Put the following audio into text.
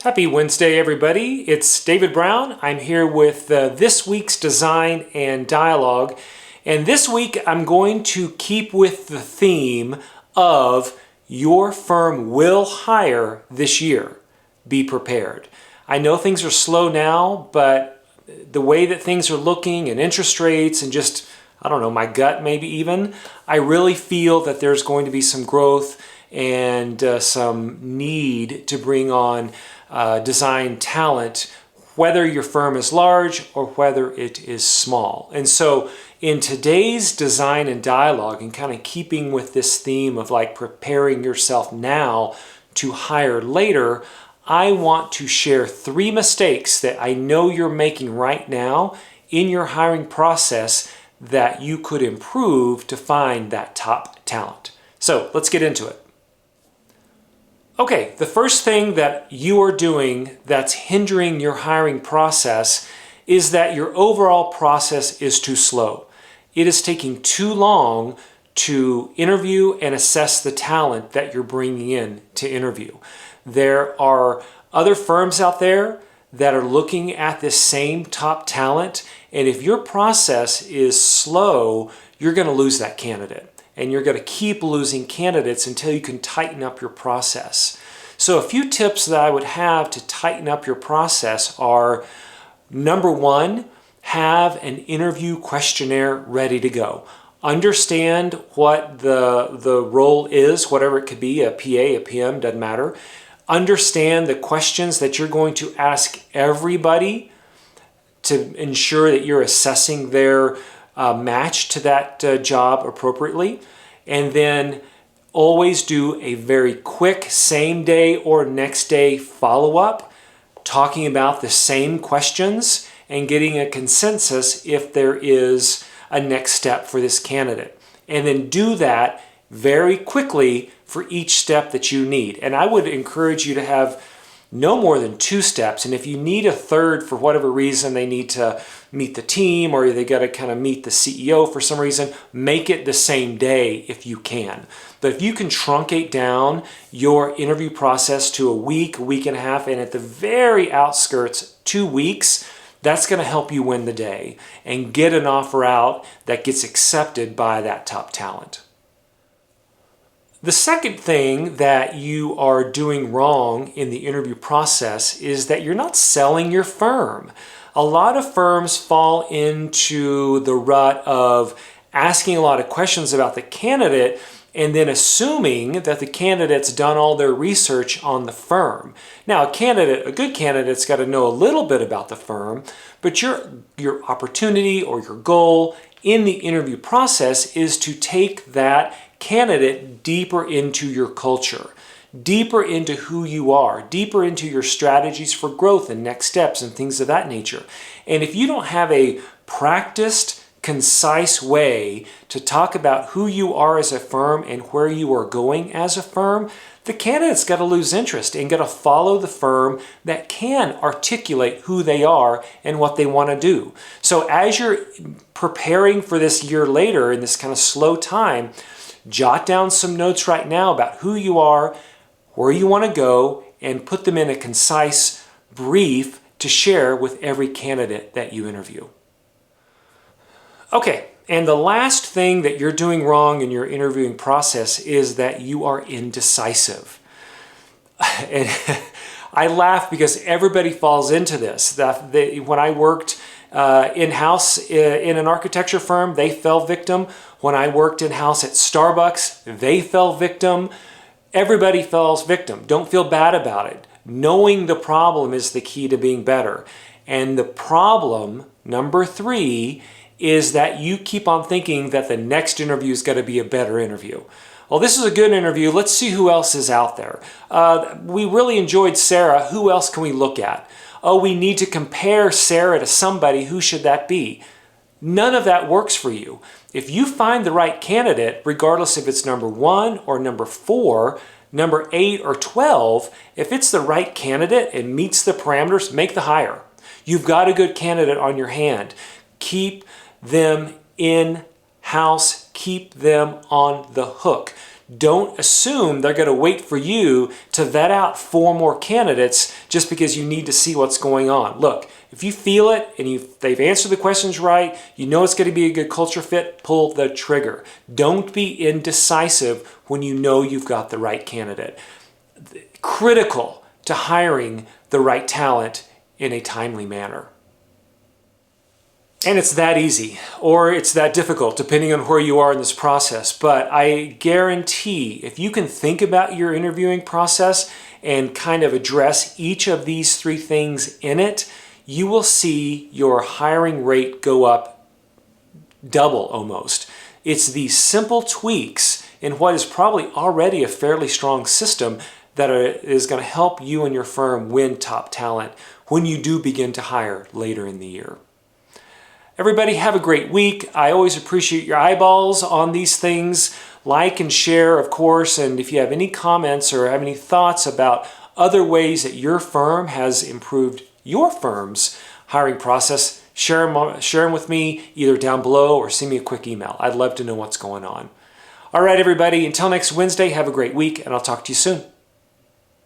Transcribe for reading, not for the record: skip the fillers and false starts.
Happy Wednesday, everybody. It's David Brown. I'm here with this week's Design and Dialogue. And this week, I'm going to keep with the theme of your firm will hire this year. Be prepared. I know things are slow now, but the way that things are looking and interest rates and just, I don't know, my gut maybe even, I really feel that there's going to be some growth and some need to bring on design talent, whether your firm is large or whether it is small. And so in today's Design and Dialogue, and kind of keeping with this theme of like preparing yourself now to hire later, I want to share 3 mistakes that I know you're making right now in your hiring process that you could improve to find that top talent. So let's get into it. Okay, the first thing that you are doing that's hindering your hiring process is that your overall process is too slow. It is taking too long to interview and assess the talent that you're bringing in to interview. There are other firms out there that are looking at this same top talent, and if your process is slow, you're going to lose that candidate. And you're going to keep losing candidates until you can tighten up your process. So a few tips that I would have to tighten up your process are, number 1, have an interview questionnaire ready to go. Understand what the role is, whatever it could be, a PA, a PM, doesn't matter. Understand the questions that you're going to ask everybody to ensure that you're assessing their match to that job appropriately. And then always do a very quick same day or next day follow-up, talking about the same questions and getting a consensus if there is a next step for this candidate. And then do that very quickly for each step that you need. And I would encourage you to have no more than 2 steps. And if you need a third for whatever reason, they need to meet the team or they got to kind of meet the CEO for some reason, make it the same day if you can. But if you can truncate down your interview process to a week and a half, and at the very outskirts, 2 weeks, that's going to help you win the day and get an offer out that gets accepted by that top talent. The second thing that you are doing wrong in the interview process is that you're not selling your firm. A lot of firms fall into the rut of asking a lot of questions about the candidate and then assuming that the candidate's done all their research on the firm. Now, a good candidate's got to know a little bit about the firm, but your opportunity or your goal in the interview process is to take that candidate deeper into your culture, deeper into who you are, deeper into your strategies for growth and next steps and things of that nature. And if you don't have a practiced, concise way to talk about who you are as a firm and where you are going as a firm, the candidate's got to lose interest and got to follow the firm that can articulate who they are and what they want to do. So as you're preparing for this year later in this kind of slow time, jot down some notes right now about who you are, where you want to go, and put them in a concise brief to share with every candidate that you interview. Okay, and the last thing that you're doing wrong in your interviewing process is that you are indecisive. And I laugh because everybody falls into this. When I worked in-house in an architecture firm, they fell victim. When I worked in-house at Starbucks, they fell victim. Everybody falls victim. Don't feel bad about it. Knowing the problem is the key to being better. And the problem, number 3, is that you keep on thinking that the next interview is going to be a better interview. Well, this is a good interview. Let's see who else is out there. We really enjoyed Sarah. Who else can we look at? Oh, we need to compare Sarah to somebody. Who should that be? None of that works for you. If you find the right candidate, regardless if it's number 1 or number 4, number 8 or 12, if it's the right candidate and meets the parameters, make the hire. You've got a good candidate on your hand. Keep them in-house. Keep them on the hook. Don't assume they're going to wait for you to vet out 4 more candidates just because you need to see what's going on. Look, if you feel it and they've answered the questions right, you know it's going to be a good culture fit, pull the trigger. Don't be indecisive when you know you've got the right candidate. Critical to hiring the right talent in a timely manner. And it's that easy, or it's that difficult, depending on where you are in this process. But I guarantee if you can think about your interviewing process and kind of address each of these 3 things in it, you will see your hiring rate go up double almost. It's these simple tweaks in what is probably already a fairly strong system that is going to help you and your firm win top talent when you do begin to hire later in the year. Everybody have a great week. I always appreciate your eyeballs on these things. Like and share, of course, and if you have any comments or have any thoughts about other ways that your firm has improved your firm's hiring process, share them with me either down below or send me a quick email. I'd love to know what's going on. All right, everybody, until next Wednesday, have a great week, and I'll talk to you soon.